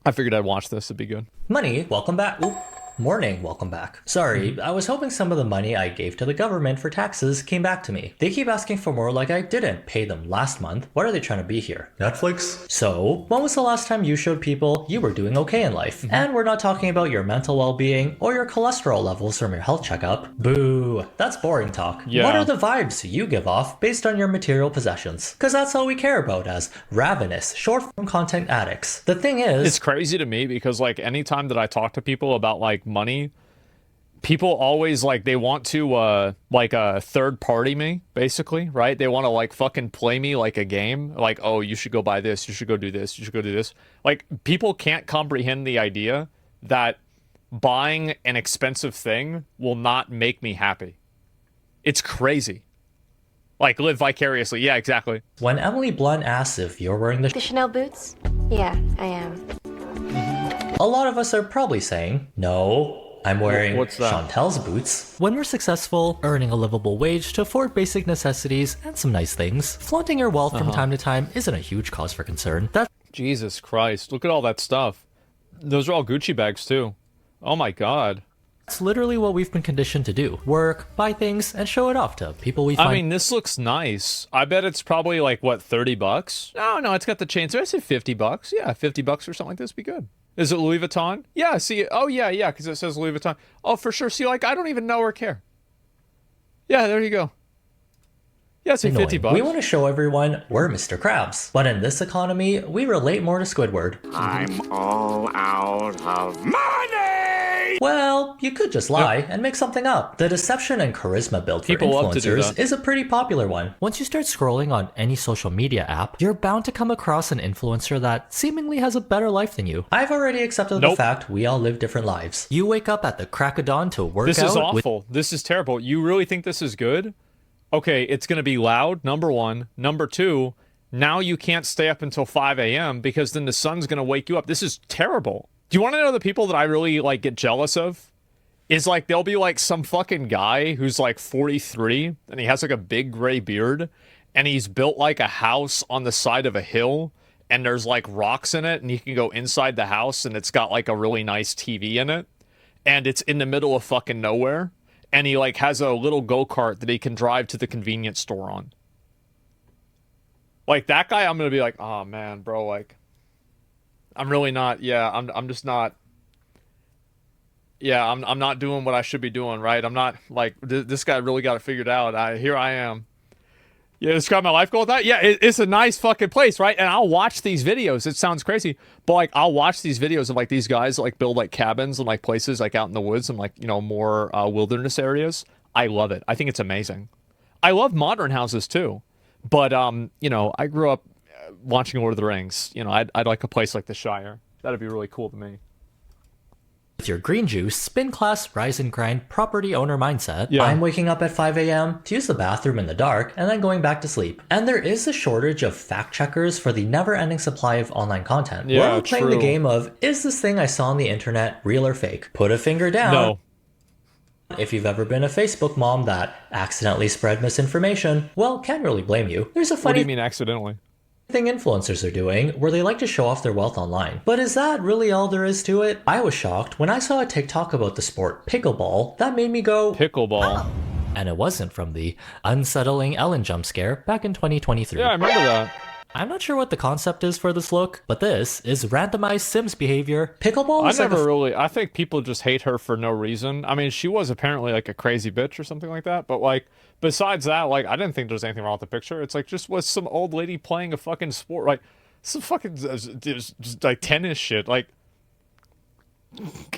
I figured I'd watch this. It'd be good. Money, welcome back. Oop. Morning, welcome back. Sorry, I was hoping some of the money I gave to the government for taxes came back to me. They keep asking for more like I didn't pay them last month. What are they trying to be here? Netflix? So, when was the last time you showed people you were doing okay in life? And we're not talking about your mental well-being or your cholesterol levels from your health checkup. Boo. That's boring talk. Yeah. What are the vibes you give off based on your material possessions? Because that's all we care about as ravenous, short-form content addicts. The thing is... It's crazy to me because, like, anytime that I talk to people about, like, money, people always, like, they want to third party me, basically, right? They want to, like, fucking play me like a game, like, oh, you should go buy this, you should go do this, you should go do this. Like, people can't comprehend the idea that buying an expensive thing will not make me happy. It's crazy. Like, live vicariously. Yeah, exactly. When Emily Blunt asks if you're wearing The Chanel boots? Yeah, I am. a lot of us are probably saying, no, I'm wearing What's that? Chantel's boots. When we're successful, earning a livable wage to afford basic necessities and some nice things, flaunting your wealth from time to time isn't a huge cause for concern. Jesus Christ. Look at all that stuff. Those are all Gucci bags, too. Oh my god. That's literally what we've been conditioned to do. Work, buy things, and show it off to people we find. I mean, this looks nice. I bet it's probably like, what, 30 bucks? No, it's got the chain. So I said 50 bucks. Yeah, 50 bucks or something like this would be good. Is it Louis Vuitton? Yeah, see, oh yeah, because it says Louis Vuitton. Oh, for sure. See, like, I don't even know or care. Yeah, there you go. Yeah, say 50 bucks. We want to show everyone we're Mr. Krabs. But in this economy, we relate more to Squidward. I'm all out of money! Well, you could just lie and make something up. The deception and charisma built for People love to do influencers that. is a pretty popular one. Once you start scrolling on any social media app, you're bound to come across an influencer that seemingly has a better life than you. I've already accepted the fact we all live different lives. You wake up at the crack of dawn to work out. This is awful. This is terrible. You really think this is good? Okay, it's going to be loud, number one. Number two, now you can't stay up until 5 a.m. because then the sun's going to wake you up. This is terrible. Do you want to know the people that I really, like, get jealous of? Is, like, there'll be, like, some fucking guy who's, like, 43, and he has, like, a big gray beard, and he's built, like, a house on the side of a hill, and there's, like, rocks in it, and you can go inside the house, and it's got, like, a really nice TV in it, and it's in the middle of fucking nowhere, and he, like, has a little go-kart that he can drive to the convenience store on. Like, that guy, I'm gonna be like, oh, man, bro, like, I'm really not, I'm just not, I'm not doing what I should be doing, right? I'm not, like, this guy really got it figured out. Here I am. Yeah, describe my life goal with that? Yeah, it's a nice fucking place, right? And I'll watch these videos. It sounds crazy, but, like, I'll watch these videos of, like, these guys that, like, build, like, cabins and, like, places, like, out in the woods and, like, you know, more wilderness areas. I love it. I think it's amazing. I love modern houses, too. But, you know, I grew up watching Lord of the Rings. You know, I'd like a place like the Shire. That'd be really cool to me. With your green juice, spin class, rise and grind, property owner mindset, Yeah. I'm waking up at 5 a.m. to use the bathroom in the dark and then going back to sleep. And there is a shortage of fact checkers for the never-ending supply of online content. Yeah, We're all playing true. the game of, is this thing I saw on the internet real or fake? Put a finger down. No. If you've ever been a Facebook mom that accidentally spread misinformation, well, can't really blame you. There's a What do funny you mean accidentally? thing influencers are doing where they like to show off their wealth online. But is that really all there is to it? I was shocked when I saw a TikTok about the sport pickleball that made me go, Pickleball. and it wasn't from the unsettling Ellen jump scare back in 2023. Yeah, I remember that. I'm not sure what the concept is for this look, but this is randomized Sims behavior. Pickleball is I think people just hate her for no reason. I mean, she was apparently like a crazy bitch or something like that, but like, besides that, like, I didn't think there was anything wrong with the picture. It's like, just was some old lady playing a fucking sport, like, some fucking, just like, tennis shit, like,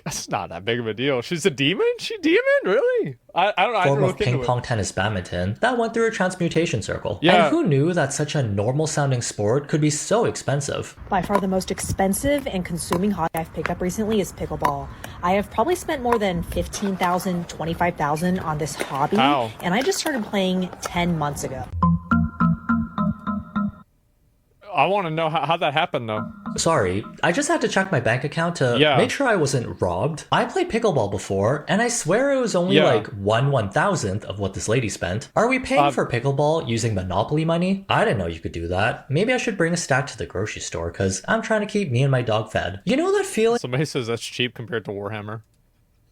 that's not that big of a deal. She's a demon? She demon? Really? I don't know. I form didn't of look into ping pong tennis badminton that went through a transmutation circle. Yeah. And who knew that such a normal sounding sport could be so expensive? By far the most expensive and consuming hobby I've picked up recently is pickleball. I have probably spent more than $15,000, $25,000 on this hobby, How? and I just started playing 10 months ago. I want to know how that happened, though. Sorry, I just had to check my bank account to Yeah. make sure I wasn't robbed. I played pickleball before, and I swear it was only Yeah. like 1/1000th of what this lady spent. Are we paying for pickleball using Monopoly money? I didn't know you could do that. Maybe I should bring a stack to the grocery store, because I'm trying to keep me and my dog fed. You know that feeling Somebody says that's cheap compared to Warhammer.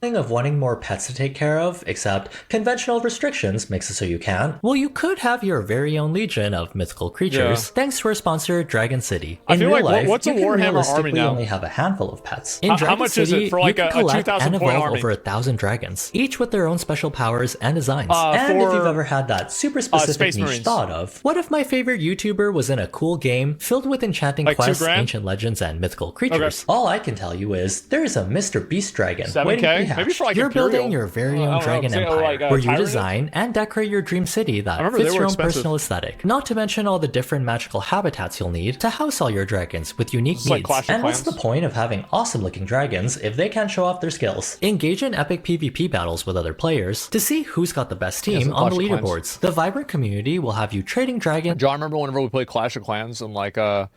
of wanting more pets to take care of, except conventional restrictions makes it so you can't? Well, you could have your very own legion of mythical creatures, Yeah. thanks to our sponsor, Dragon City. I In feel real like, life, what's a you can Warhammer army realistically now? only have a handful of pets. In How Dragon much is City, it for, like, you a can collect 2,000 and point evolve army? over 1,000 dragons, each with their own special powers and designs. And if for, you've ever had that super specific Space niche Marines. thought of, what if my favorite YouTuber was in a cool game filled with enchanting Like quests, $2,000? ancient legends, and mythical creatures? All I can tell you is there's a Mr. Beast Dragon 7K? waiting to be hatched. Maybe for, like, You're Imperial. building your very I own don't know, dragon say, empire, like, where you Tyranids? design and decorate your dream city that remember they fits were your own expensive. personal aesthetic. Not to mention all the different magical habitats you'll need to house all your dragons with unique It's like needs. Clash of And what's the Clans. point of having awesome looking dragons if they can't show off their skills? Engage in epic PvP battles with other players to see who's got the best team some on the Clash of Clans. leaderboards. The vibrant community will have you trading dragons. John, I remember whenever we played Clash of Clans and like I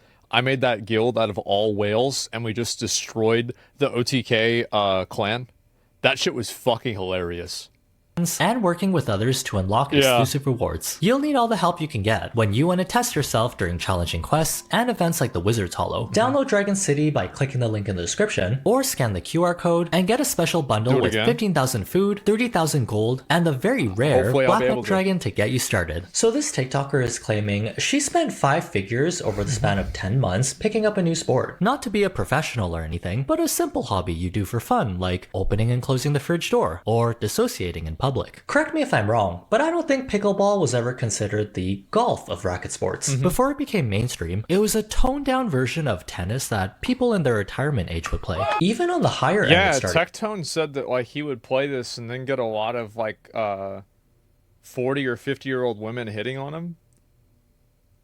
made that guild out of all whales and we just destroyed the OTK clan. That shit was fucking hilarious. And working with others to unlock exclusive rewards. You'll need all the help you can get when you want to test yourself during challenging quests and events like the Wizard's Hollow. Download Dragon City by clicking the link in the description, or scan the QR code and get a special bundle with again. 15,000 food, 30,000 gold, and the very rare Hopefully I'll be Black able Oak to. Dragon to get you started. So this TikToker is claiming she spent 5 figures over the span of 10 months picking up a new sport. Not to be a professional or anything, but a simple hobby you do for fun, like opening and closing the fridge door, or dissociating in public. Correct me if I'm wrong, but I don't think pickleball was ever considered the golf of racket sports. Before it became mainstream, it was a toned down version of tennis that people in their retirement age would play. Even on the higher end Yeah, it started. Tectone said that like he would play this and then get a lot of like 40 or 50-year-old women hitting on him.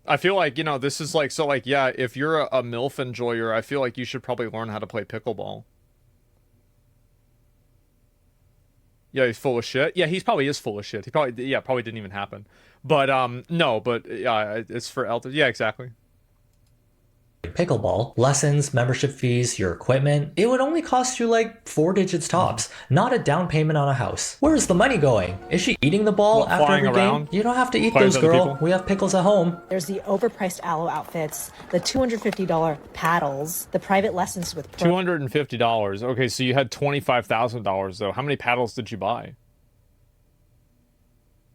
I feel like, you know, this is like, so like, yeah, if you're a MILF enjoyer, I feel like you should probably learn how to play pickleball. Yeah, he's full of shit. Yeah, he probably is full of shit. He probably, yeah, probably didn't even happen. But no, but yeah, it's for elder. Yeah, exactly. Pickleball, lessons, membership fees, your equipment, it would only cost you like 4 digits tops, not a down payment on a house. Where's the money going? Is she eating the ball What, after flying every around? game? You don't have to eat Playing those, with other girl. people? We have pickles at home. There's the overpriced aloe outfits, the $250 paddles, the private lessons with pro. $250. Okay, so you had $25,000 though. How many paddles did you buy?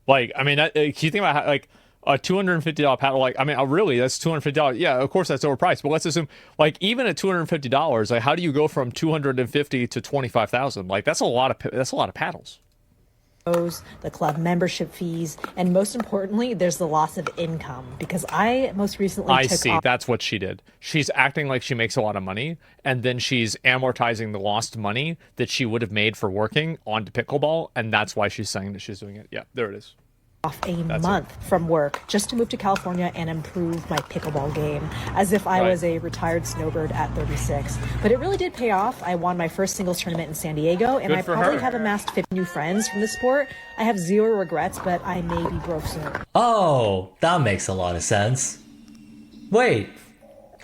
Like, I mean, can you think about how, like a $250 paddle? Like, I mean, really, that's $250. Yeah, of course that's overpriced. But let's assume, like, even at $250, like, how do you go from $250 to $25,000? Like, that's a lot of paddles. The club membership fees, and most importantly, there's the loss of income because I most recently I took see. off That's what she did. She's acting like she makes a lot of money, and then she's amortizing the lost money that she would have made for working onto pickleball, and that's why she's saying that she's doing it. Yeah, there it is. a month from work just to move to California and improve my pickleball game, as if I Right. was a retired snowbird at 36. But it really did pay off. I won my first singles tournament in San Diego, and Good I for probably her. have amassed 50 new friends from the sport. I have zero regrets, but I may be broke soon. Oh, that makes a lot of sense. Wait.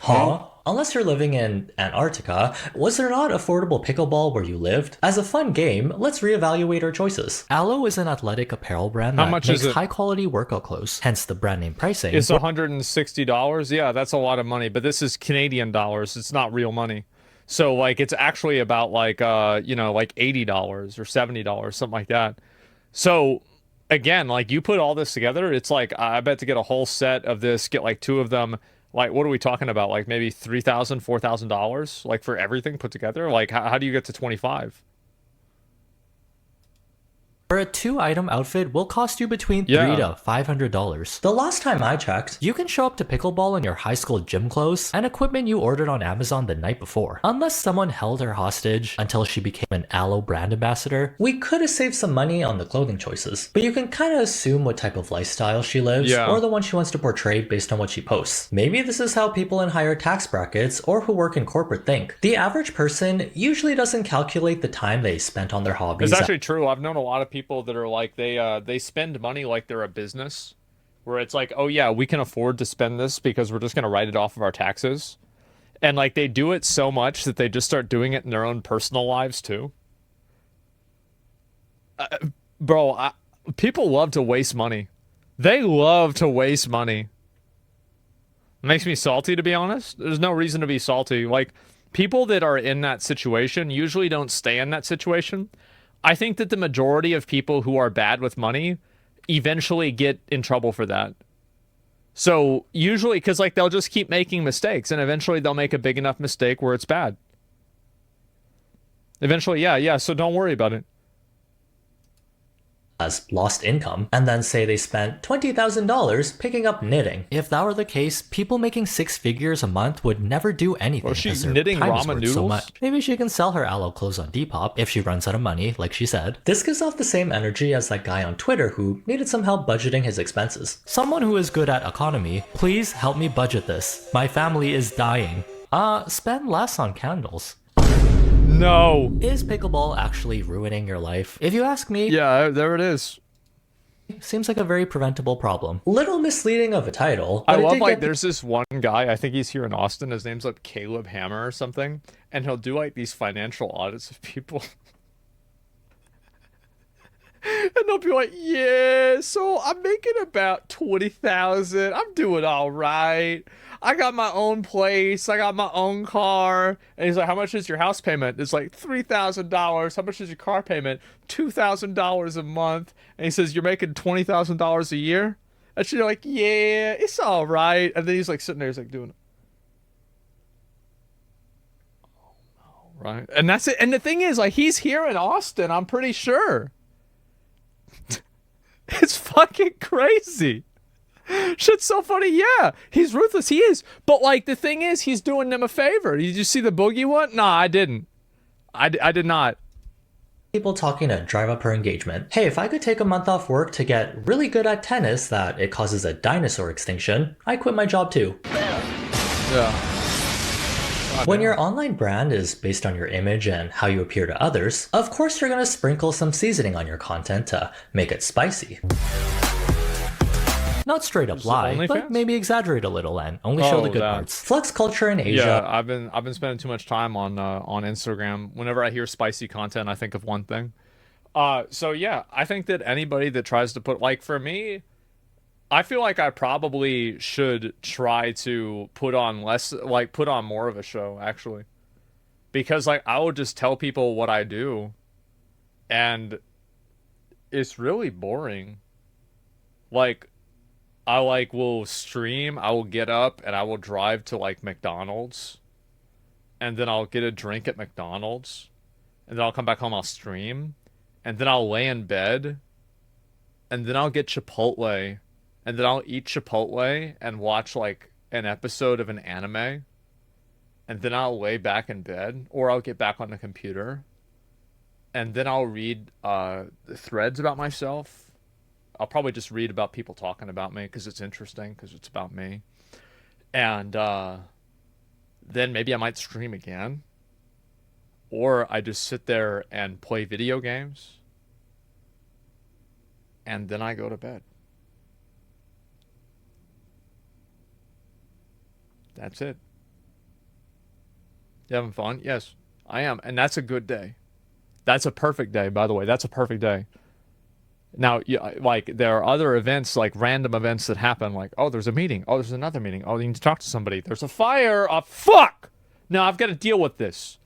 Huh? Unless you're living in Antarctica, was there not affordable pickleball where you lived? As a fun game, let's reevaluate our choices. Aloe is an athletic apparel brand How that much makes is it? high-quality workout clothes, hence the brand name pricing. It's $160. Yeah, that's a lot of money, but this is Canadian dollars. It's not real money. So like it's actually about like you know, like $80 or $70, something like that. So again, like you put all this together, it's like I bet to get a whole set of this, get like 2 of them, like what are we talking about? Like maybe $3,000, $4,000 like for everything put together? Like how do you get to 25? For a 2-item outfit will cost you between $3 Yeah. to $500. The last time I checked, you can show up to pickleball in your high school gym clothes and equipment you ordered on Amazon the night before. Unless someone held her hostage until she became an Aloe brand ambassador, we could have saved some money on the clothing choices. But you can kind of assume what type of lifestyle she lives, Yeah. or the one she wants to portray based on what she posts. Maybe this is how people in higher tax brackets or who work in corporate think. The average person usually doesn't calculate the time they spent on their hobbies. It's actually true. I've known a lot of people that are like they spend money like they're a business, where it's like, oh yeah, we can afford to spend this because we're just going to write it off of our taxes. And like they do it so much that they just start doing it in their own personal lives too. Bro, people love to waste money. They love to waste money. Makes me salty, to be honest. There's no reason to be salty. Like, people that are in that situation usually don't stay in that situation. I think that the majority of people who are bad with money eventually get in trouble for that. So usually, because like they'll just keep making mistakes, and eventually they'll make a big enough mistake where it's bad. Eventually, yeah. So don't worry about it. As lost income, and then say they spent $20,000 picking up knitting. If that were the case, people making 6 figures a month would never do anything. Or she's because their knitting time is ramen worth noodles. So much. Maybe she can sell her aloe clothes on Depop if she runs out of money, like she said. This gives off the same energy as that guy on Twitter who needed some help budgeting his expenses. Someone who is good at economy, please help me budget this. My family is dying. Spend less on candles. No. Is pickleball actually ruining your life? If you ask me, Yeah, there it is. seems like a very preventable problem. Little misleading of a title, I but it love did like get there's this one guy, I think he's here in Austin, his name's like Caleb Hammer or something, and he'll do like these financial audits of people. And they'll be like, yeah, so I'm making about 20,000. I'm doing all right. I got my own place. I got my own car. And he's like, how much is your house payment? It's like $3,000. How much is your car payment? $2,000 a month. And he says, you're making $20,000 a year? And you're like, yeah, it's all right. And then he's like sitting there, he's like doing it. Oh, no, right? And that's it. And the thing is, like, he's here in Austin, I'm pretty sure. It's fucking crazy. Shit's so funny. Yeah, he's ruthless. He is. But like the thing is, he's doing them a favor. Did you see the boogie one? Nah, I didn't. I did not. people talking to drive up her engagement. Hey, if I could take a month off work to get really good at tennis that it causes a dinosaur extinction, I quit my job too. Yeah. When your online brand is based on your image and how you appear to others, of course you're going to sprinkle some seasoning on your content to make it spicy. Not straight up lie, but maybe exaggerate a little and only show the good parts. Flex culture in Asia. Yeah, I've been spending too much time on Instagram. Whenever I hear spicy content, I think of one thing. So yeah, I think that anybody that tries to put, like, for me, I feel like I probably should try to put on less, like put on more of a show, actually. Because like I will just tell people what I do and it's really boring. Like I will stream, I will get up and I will drive to like McDonald's and then I'll get a drink at McDonald's and then I'll come back home, I'll stream and then I'll lay in bed and then I'll get Chipotle. And then I'll eat Chipotle and watch like an episode of an anime. And then I'll lay back in bed or I'll get back on the computer. And then I'll read threads about myself. I'll probably just read about people talking about me because it's interesting, because it's about me. And then maybe I might stream again. Or I just sit there and play video games. And then I go to bed. That's it. You having fun? Yes, I am. And that's a good day. That's a perfect day, by the way. That's a perfect day. Now, like, there are other events, like random events that happen, like, oh, there's a meeting. Oh, there's another meeting. Oh, you need to talk to somebody. There's a fire. Oh, fuck! Now, I've got to deal with this.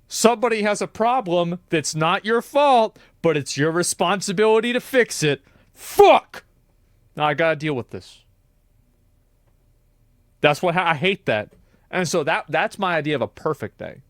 Somebody has a problem that's not your fault, but it's your responsibility to fix it. Fuck! Now, I got to deal with this. That's what I hate that. And so that's my idea of a perfect day.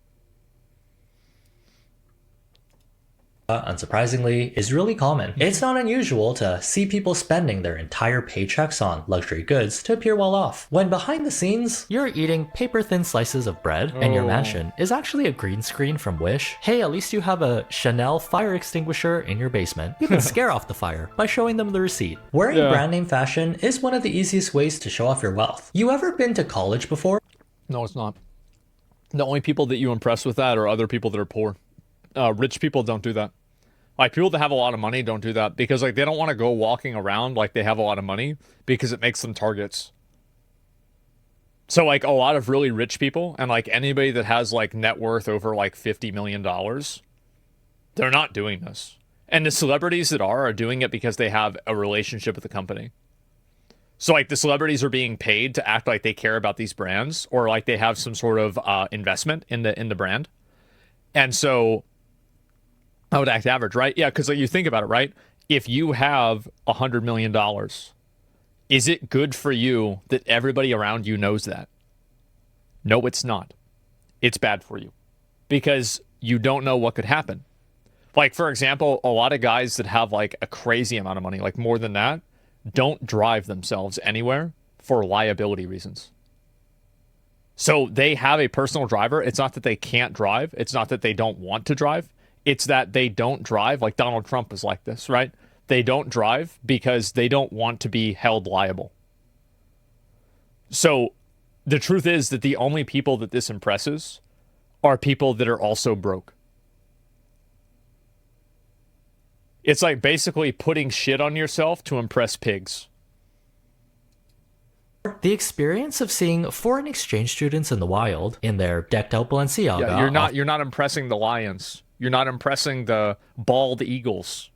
Unsurprisingly, is really common. It's not unusual to see people spending their entire paychecks on luxury goods to appear well off, when behind the scenes, you're eating paper-thin slices of bread, and your mansion is actually a green screen from Wish. Hey, at least you have a Chanel fire extinguisher in your basement. You can scare off the fire by showing them the receipt. Wearing brand name fashion is one of the easiest ways to show off your wealth. You ever been to college before? No, it's not. The only people that you impress with that are other people that are poor. Rich people don't do that. Like, people that have a lot of money don't do that because, like, they don't want to go walking around like they have a lot of money because it makes them targets. So like a lot of really rich people and like anybody that has like net worth over like $50 million, they're not doing this. And the celebrities that are doing it because they have a relationship with the company. So like the celebrities are being paid to act like they care about these brands or like they have some sort of investment in the brand. And so I would act average, right? Yeah, because like you think about it, right? If you have $100 million, is it good for you that everybody around you knows that? No, it's not. It's bad for you because you don't know what could happen. Like, for example, a lot of guys that have like a crazy amount of money, like more than that, don't drive themselves anywhere for liability reasons. So they have a personal driver. It's not that they can't drive. It's not that they don't want to drive. It's that they don't drive. Like Donald Trump is like this, right? They don't drive because they don't want to be held liable. So the truth is that the only people that this impresses are people that are also broke. It's like basically putting shit on yourself to impress pigs. The experience of seeing foreign exchange students in the wild in their decked out Balenciaga. Yeah, you're not impressing the lions. You're not impressing the bald eagles.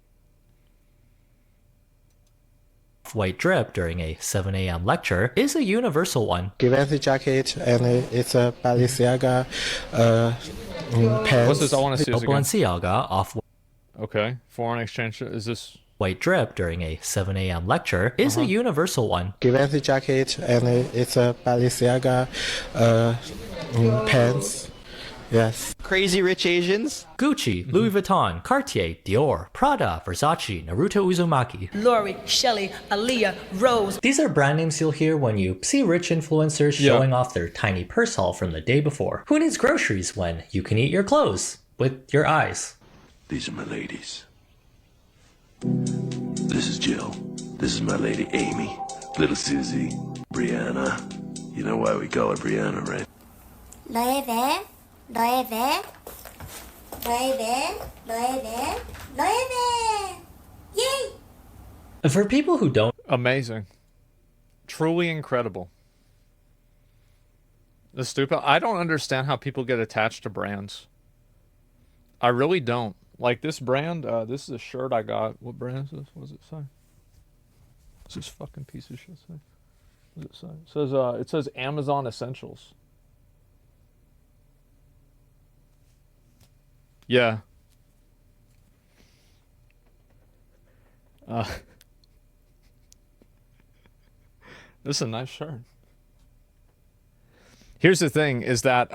White drip during a 7 a.m. lecture is a universal one. Givenchy jacket and it's a Balenciaga pants. What's this? I want to see this again. Balenciaga off. Okay, foreign exchange. Is this white drip during a 7 a.m. lecture is a universal one. Givenchy jacket and it's a Balenciaga pants. Yes. Crazy Rich Asians. Gucci, Louis Vuitton, Cartier, Dior, Prada, Versace, Naruto Uzumaki. Lori, Shelly, Aaliyah, Rose. These are brand names you'll hear when you see rich influencers showing off their tiny purse haul from the day before. Who needs groceries when you can eat your clothes with your eyes? These are my ladies. This is Jill. This is my lady Amy. Little Susie. Brianna. You know why we call her Brianna, right? 너의 배, 너의 배, 너의 배, 너의 배, 너의 배. Yay! For people who don't... Amazing. Truly incredible. The stupid... I don't understand how people get attached to brands. I really don't. Like this brand, this is a shirt I got. What brand is this? What does it say? What's this fucking piece of shit say? What does it say? It says Amazon Essentials. Yeah. This is a nice shirt. Here's the thing is that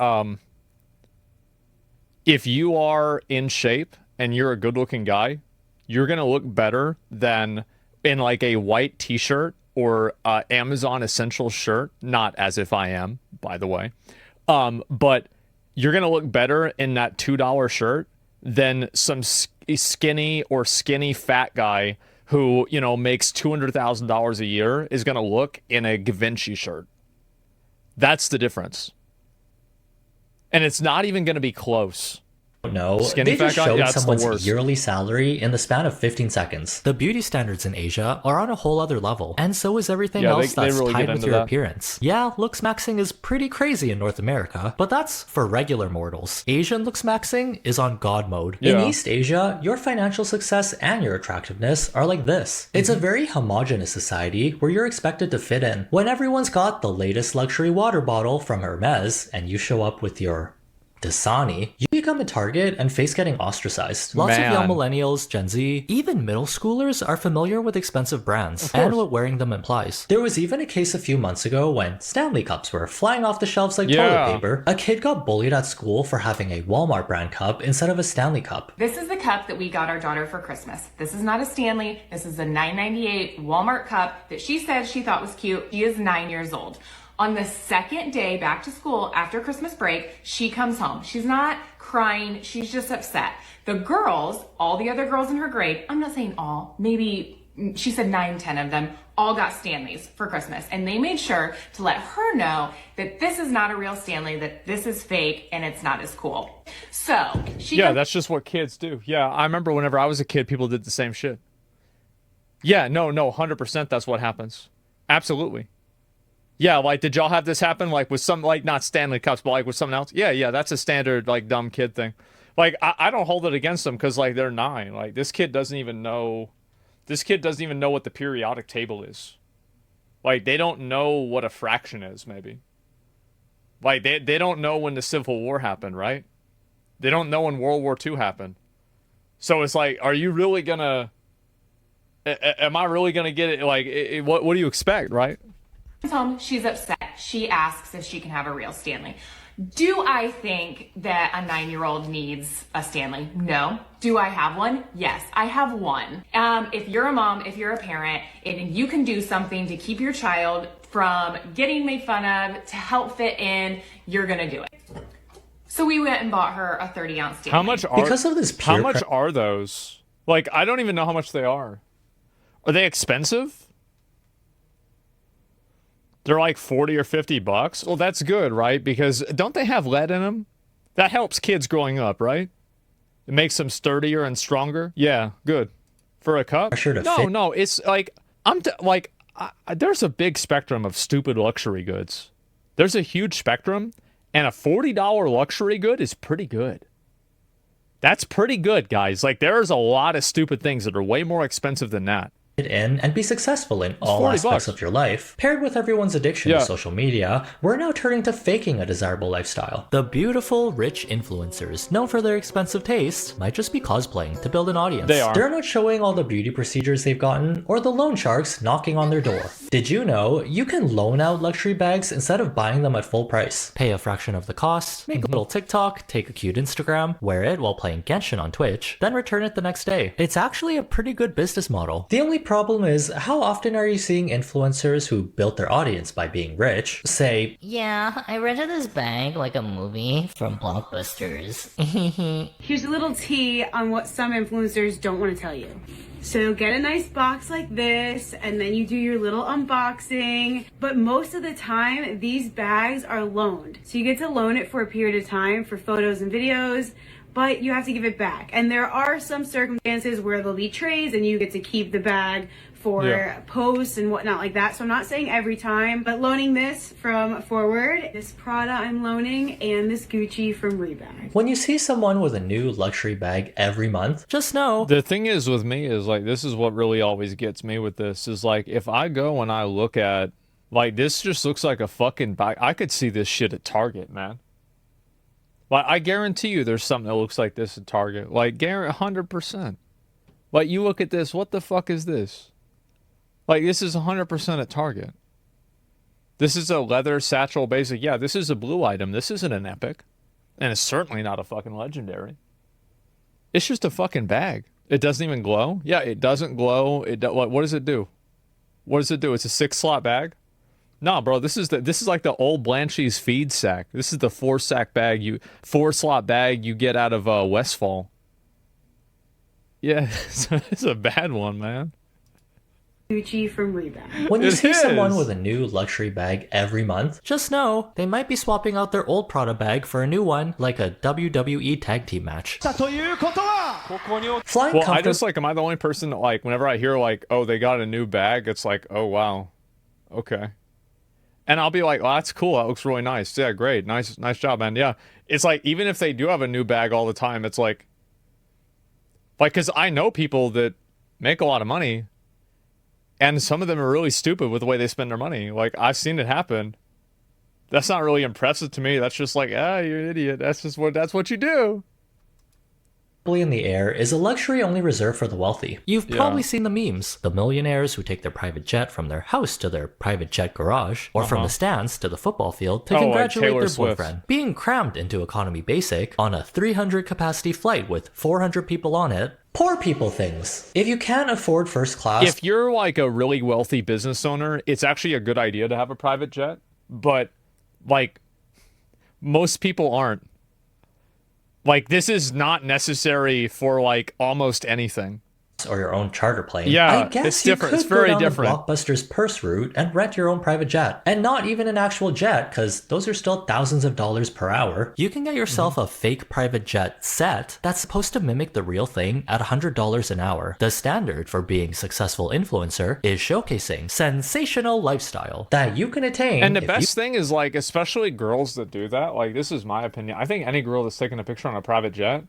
if you are in shape and you're a good looking guy, you're going to look better than in like a white t-shirt or Amazon Essentials shirt. Not as if I am, by the way. But you're going to look better in that $2 shirt than some skinny fat guy who, you know, makes $200,000 a year is going to look in a Givenchy shirt. That's the difference. And it's not even going to be close. No, Skinny they just fat guy? showed Yeah, it's the someone's worst. yearly salary in the span of 15 seconds. The beauty standards in Asia are on a whole other level, and so is everything else they that's really tied get with into your that. appearance. Yeah, looks maxing is pretty crazy in North America, but that's for regular mortals. Asian looks maxing is on God mode. In Yeah. East Asia, your financial success and your attractiveness are like this. It's a very homogenous society where you're expected to fit in. When everyone's got the latest luxury water bottle from Hermes, and you show up with your Dasani, you become a target and face getting ostracized. Lots of young millennials, Gen Z, even middle schoolers are familiar with expensive brands and what wearing them implies. There was even a case a few months ago when Stanley cups were flying off the shelves like toilet paper. A kid got bullied at school for having a Walmart brand cup instead of a Stanley cup. This is the cup that we got our daughter for Christmas. This is not a Stanley. This is a $9.98 Walmart cup that she said she thought was cute. She is 9 years old. On the second day back to school after Christmas break, she comes home. She's not crying. She's just upset. The girls, all the other girls in her grade, I'm not saying all, maybe she said 9, 10 of them, all got Stanleys for Christmas. And they made sure to let her know that this is not a real Stanley, that this is fake and it's not as cool. So she that's just what kids do. Yeah, I remember whenever I was a kid, people did the same shit. Yeah, no, 100% that's what happens. Absolutely. Yeah, like, did y'all have this happen? Like, with some, like, not Stanley Cups, but, like, with something else? Yeah, that's a standard, like, dumb kid thing. Like, I don't hold it against them because, like, they're 9. Like, this kid doesn't even know what the periodic table is. Like, they don't know what a fraction is, maybe. Like, they don't know when the Civil War happened, right? They don't know when World War II happened. So it's like, are you really gonna... Am I really gonna get it? Like, what do you expect, right? Home, she's upset. She asks if she can have a real Stanley. Do I think that a 9-year-old needs a Stanley? No. Do I have one? Yes, I have one. If you're a mom, if you're a parent, and you can do something to keep your child from getting made fun of, to help fit in, you're gonna do it. So we went and bought her a 30-ounce Stanley. How much are... Because of this How much are those? Like, I don't even know how much they are. Are they expensive? They're like 40 or 50 bucks. Well, that's good, right? Because don't they have lead in them? That helps kids growing up, right? It makes them sturdier and stronger. Yeah, good. For a cup? No, it's like there's a big spectrum of stupid luxury goods. There's a huge spectrum, and a $40 luxury good is pretty good. That's pretty good, guys. Like, there's a lot of stupid things that are way more expensive than that. In and be successful in all aspects of your life. Paired with everyone's addiction to social media, we're now turning to faking a desirable lifestyle. The beautiful, rich influencers, known for their expensive tastes, might just be cosplaying to build an audience. They are. They're not showing all the beauty procedures they've gotten, or the loan sharks knocking on their door. Did you know you can loan out luxury bags instead of buying them at full price? Pay a fraction of the cost, make a little TikTok, take a cute Instagram, wear it while playing Genshin on Twitch, then return it the next day. It's actually a pretty good business model. The only problem is, how often are you seeing influencers who built their audience by being rich say, "Yeah, I rented this bag like a movie from Blockbusters." Here's a little tea on what some influencers don't want to tell you. So get a nice box like this, and then you do your little unboxing. But most of the time, these bags are loaned. So you get to loan it for a period of time for photos and videos, but you have to give it back. And there are some circumstances where they'll be trays and you get to keep the bag for posts and whatnot like that. So I'm not saying every time, but loaning this from Forward, this Prada I'm loaning, and this Gucci from Rebag. when you see someone with a new luxury bag every month, just know. The thing is with me is, like, this is what really always gets me with this, is like, if I go and I look at, like, this just looks like a fucking bag. I could see this shit at Target, man. Like, I guarantee you there's something that looks like this at Target. Like, 100%. Like, you look at this, what the fuck is this? Like, this is 100% at Target. This is a leather satchel basic. Yeah, this is a blue item. This isn't an epic. And it's certainly not a fucking legendary. It's just a fucking bag. It doesn't even glow. Yeah, it doesn't glow. What does it do? What does it do? It's a 6-slot bag? Nah, bro, this is like the old Blanchie's feed sack. This is the 4-slot bag you get out of Westfall. Yeah, it's a bad one, man. Gucci from Rebag. When you see someone with a new luxury bag every month, just know they might be swapping out their old Prada bag for a new one, like a WWE tag team match. Flying I just, like, am I the only person that, like, whenever I hear, like, oh, they got a new bag, it's like, oh, wow. Okay. And I'll be like, oh, that's cool. That looks really nice. Yeah, great. Nice job, man. Yeah. It's like, even if they do have a new bag all the time, it's like, because I know people that make a lot of money, and some of them are really stupid with the way they spend their money. Like, I've seen it happen. That's not really impressive to me. That's just like, you're an idiot. That's what you do. In the air is a luxury only reserved for the wealthy. You've probably seen the memes. The millionaires who take their private jet from their house to their private jet garage, or from the stands to the football field to congratulate their boyfriend. Being crammed into economy basic on a 300 capacity flight with 400 people on it. Poor people things. If you can't afford first class... If you're, like, a really wealthy business owner, it's actually a good idea to have a private jet. But, like, most people aren't. Like, this is not necessary for, like, almost anything. or your own charter plane, Yeah, I guess it's you different. could It's very go down different. the Blockbuster's purse route and rent your own private jet. And not even an actual jet, because those are still thousands of dollars per hour. You can get yourself a fake private jet set that's supposed to mimic the real thing at $100 an hour. The standard for being a successful influencer is showcasing sensational lifestyle that you can attain. And the best thing is, like, especially girls that do that, like, this is my opinion. I think any girl that's taking a picture on a private jet,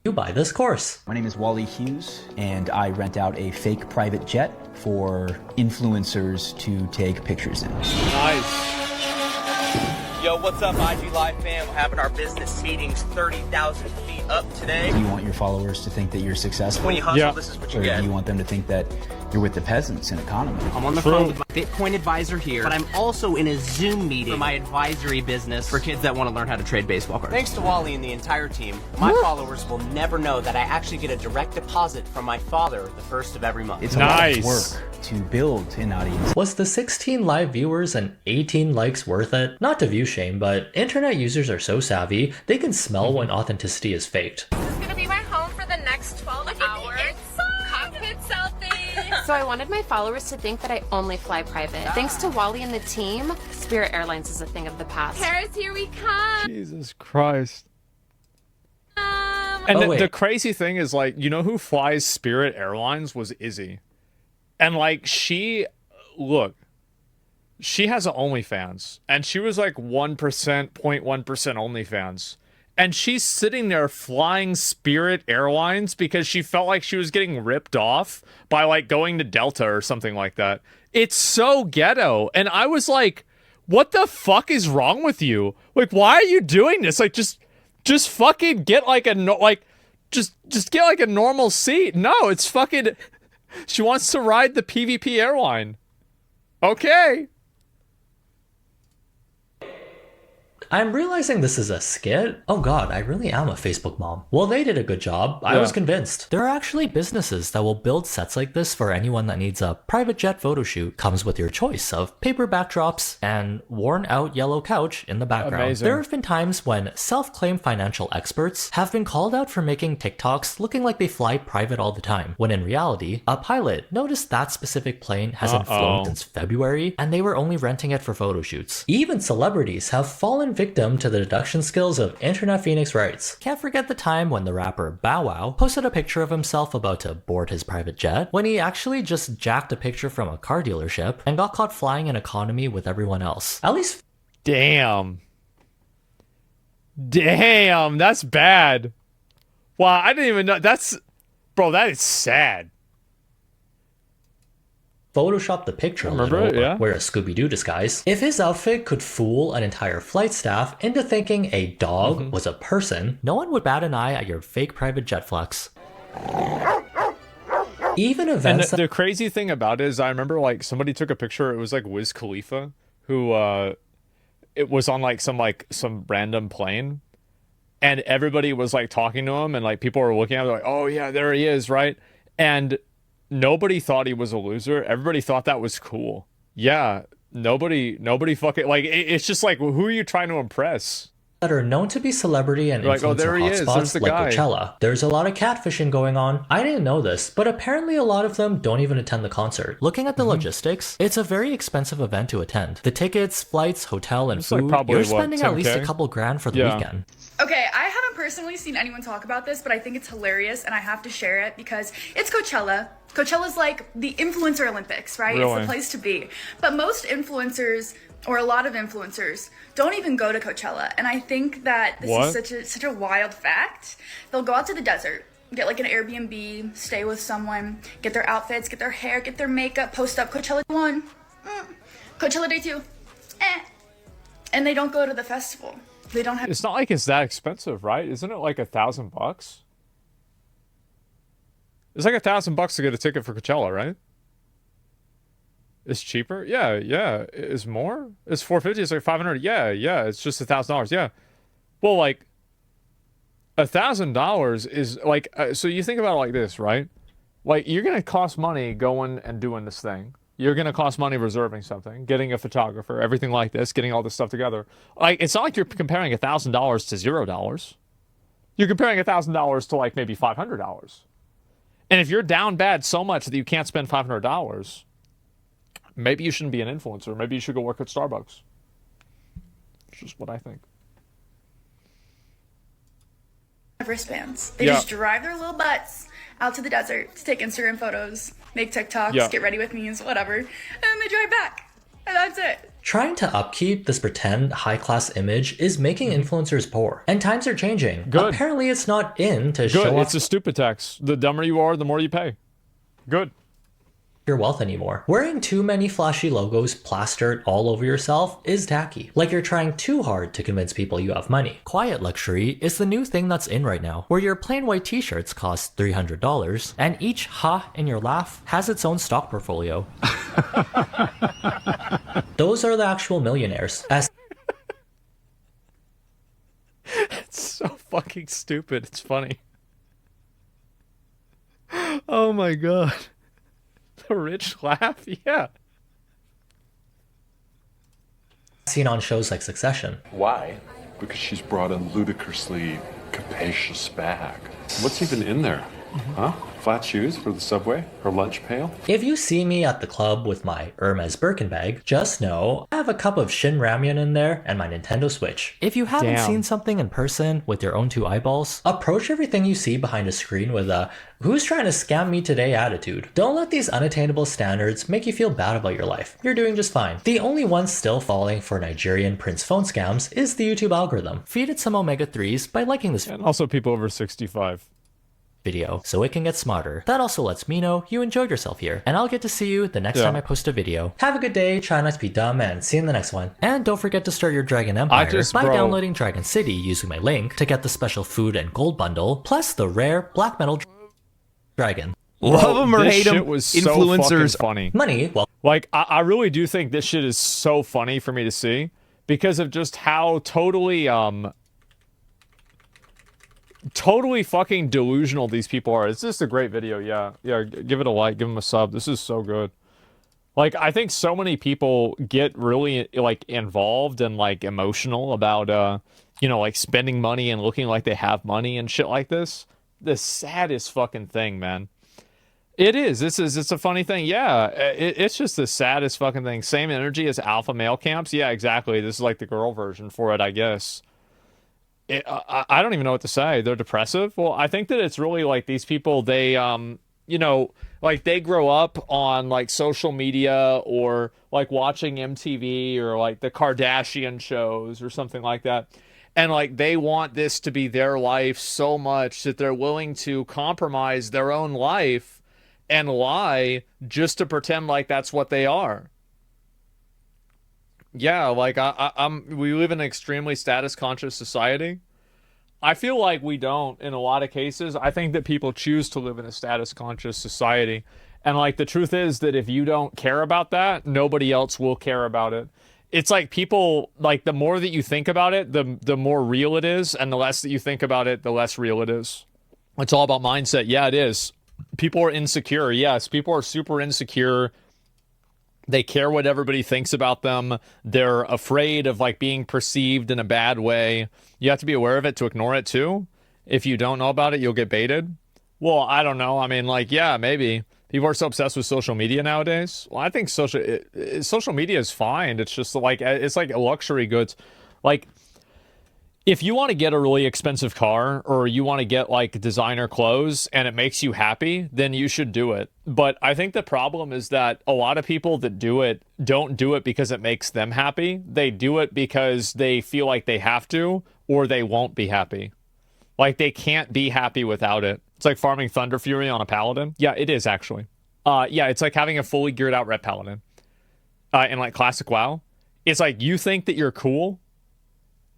you buy this course. My name is Wally Hughes, and I rent out a fake private jet for influencers to take pictures in. Nice. Yo, what's up, IG Live fam? We're having our business seatings 30,000 feet up today. Do you want your followers to think that you're successful? When you hustle, this is what you or get. do you want them to think that you're with the peasants in economy? I'm on the phone with my Bitcoin advisor here, but I'm also in a Zoom meeting for my advisory business for kids that want to learn how to trade baseball cards. Thanks to Wally and the entire team, my followers will never know that I actually get a direct deposit from my father the first of every month. It's a lot of work to build an audience. Was the 16 live viewers and 18 likes worth it? Not to view shame, but internet users are so savvy, they can smell when authenticity is faked. This is gonna be my home for the next 12 hours. Cockpit selfie. So I wanted my followers to think that I only fly private. Thanks to Wally and the team, Spirit Airlines is a thing of the past. Paris, here we come. Jesus Christ. And the crazy thing is, like, you know who flies Spirit Airlines was Izzy. And, like, she has an OnlyFans. And she was, like, 1%, 0.1% OnlyFans. And she's sitting there flying Spirit Airlines because she felt like she was getting ripped off by, like, going to Delta or something like that. It's so ghetto. And I was like, what the fuck is wrong with you? Like, why are you doing this? Like, just fucking get, like, just get, like, a normal seat. No, it's fucking... She wants to ride the PvP airline. Okay. I'm realizing this is a skit. Oh god, I really am a Facebook mom. Well, they did a good job. I was convinced. There are actually businesses that will build sets like this for anyone that needs a private jet photo shoot. Comes with your choice of paper backdrops and worn out yellow couch in the background. Amazing. There have been times when self-claimed financial experts have been called out for making TikToks looking like they fly private all the time, when in reality, a pilot noticed that specific plane hasn't flown since February, and they were only renting it for photo shoots. Even celebrities have fallen victim to the deduction skills of internet phoenix rights. Can't forget the time when the rapper Bow Wow posted a picture of himself about to board his private jet, when he actually just jacked a picture from a car dealership and got caught flying in economy with everyone else. At least... Damn, that's bad. Wow, I didn't even know. Bro, that is sad. Photoshop the picture a little, wear a Scooby-Doo disguise. If his outfit could fool an entire flight staff into thinking a dog was a person, no one would bat an eye at your fake private jet flex. Even events... And the crazy thing about it is, I remember, like, somebody took a picture, it was, like, Wiz Khalifa, who, it was on, like, some random plane, and everybody was, like, talking to him, and, like, people were looking at him, like, oh, yeah, there he is, right? And... nobody thought he was a loser. Everybody thought that was cool. Yeah, nobody fucking... Like, it's just like, who are you trying to impress? That are known to be celebrity and like, influencer hotspots like Coachella. There's a lot of catfishing going on. I didn't know this, but apparently a lot of them don't even attend the concert. Looking at the logistics, it's a very expensive event to attend. The tickets, flights, hotel, and food, you're spending at least a couple grand for the weekend. Okay, I haven't personally seen anyone talk about this, but I think it's hilarious and I have to share it because it's Coachella. Coachella's like the influencer Olympics, right? Really? It's the place to be. But most influencers, or a lot of influencers, don't even go to Coachella. And I think that this is such a wild fact. They'll go out to the desert, get like an Airbnb, stay with someone, get their outfits, get their hair, get their makeup, post up Coachella 1, Coachella Day 2, and they don't go to the festival. They don't have... It's not like it's that expensive, right? Isn't it like $1,000? It's like $1,000 to get a ticket for Coachella, right? It's cheaper? Yeah. It's more? It's $450, it's like $500. Yeah, it's just $1,000. Yeah. Well, like, $1,000 is like, so you think about it like this, right? Like, you're gonna cost money going and doing this thing, You're going to cost money reserving something, getting a photographer, everything like this, getting all this stuff together. Like, it's not like you're comparing $1,000 to $0. You're comparing $1,000 to like maybe $500. And if you're down bad so much that you can't spend $500, maybe you shouldn't be an influencer. Maybe you should go work at Starbucks. It's just what I think. Wristbands. They just drive their little butts out to the desert to take Instagram photos, make TikToks, get ready with me's, whatever, and then they drive back. And that's it. Trying to upkeep this pretend high-class image is making influencers poor. And times are changing. Good. Apparently it's not in to show off It's a stupid tax. The dumber you are, the more you pay. Good. your wealth anymore. Wearing too many flashy logos plastered all over yourself is tacky, like you're trying too hard to convince people you have money. Quiet luxury is the new thing that's in right now, where your plain white t-shirts cost $300, and each ha in your laugh has its own stock portfolio. Those are the actual millionaires. It's so fucking stupid. It's funny. Oh my god. The rich laugh? Yeah. Seen on shows like Succession. Why? Because she's brought a ludicrously capacious bag. What's even in there? Huh? Flat shoes for the subway? Her lunch pail? If you see me at the club with my Hermes Birkin bag, just know I have a cup of Shin Ramyun in there and my Nintendo Switch. If you haven't seen something in person with your own two eyeballs, approach everything you see behind a screen with a "who's trying to scam me today" attitude. Don't let these unattainable standards make you feel bad about your life. You're doing just fine. The only one still falling for Nigerian Prince phone scams is the YouTube algorithm. Feed it some omega-3s by liking this and also people over 65. Video so it can get smarter. That also lets me know you enjoyed yourself here, and I'll get to see you the next time I post a video. Have a good day, try not to be dumb, and see you in the next one. And don't forget to start your Dragon Empire by downloading Dragon City using my link to get the special food and gold bundle, plus the rare black metal dragon. Love them or hate them, influencers so funny. Money, well, like I really do think this shit is so funny for me to see because of just how totally fucking delusional these people are. It's just a great video. Yeah, give it a like, give them a sub. This is so good. Like, I think so many people get really like involved and like emotional about you know, like spending money and looking like they have money and shit like this. The saddest fucking thing, man. It is. It's a funny thing. Yeah, it's just the saddest fucking thing. Same energy as alpha male camps. Yeah, exactly. This is like the girl version for it, I guess. I don't even know what to say. They're depressive. Well, I think that it's really like these people, they, you know, like they grow up on like social media or like watching MTV or like the Kardashian shows or something like that. And like they want this to be their life so much that they're willing to compromise their own life and lie just to pretend like that's what they are. Yeah, like we live in an extremely status conscious society. I feel like we don't in a lot of cases. I think that people choose to live in a status conscious society. And like the truth is that if you don't care about that, nobody else will care about it. It's like people, like the more that you think about it, the more real it is, and the less that you think about it, the less real it is. It's all about mindset. Yeah, it is. People are insecure. Yes, people are super insecure. They care what everybody thinks about them. They're afraid of like being perceived in a bad way. You have to be aware of it to ignore it too. If you don't know about it, you'll get baited. Well, I don't know. I mean, like, yeah, maybe. People are so obsessed with social media nowadays. Well, I think social media is fine. It's just like, it's like luxury goods. Like, if you want to get a really expensive car or you want to get like designer clothes and it makes you happy, then you should do it. But I think the problem is that a lot of people that do it don't do it because it makes them happy. They do it because they feel like they have to or they won't be happy. Like they can't be happy without it. It's like farming Thunder Fury on a Paladin. Yeah, it is actually. Yeah, it's like having a fully geared out Ret Paladin. In like Classic WoW. It's like you think that you're cool,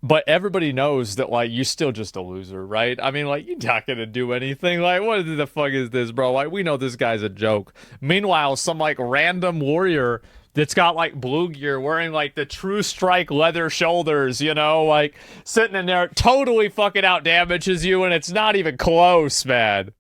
but everybody knows that, like, you're still just a loser, right? I mean, like, you're not going to do anything. Like, what the fuck is this, bro? Like, we know this guy's a joke. Meanwhile, some, like, random warrior that's got, like, blue gear wearing, like, the True Strike leather shoulders, you know? Like, sitting in there totally fucking out damages you, and it's not even close, man.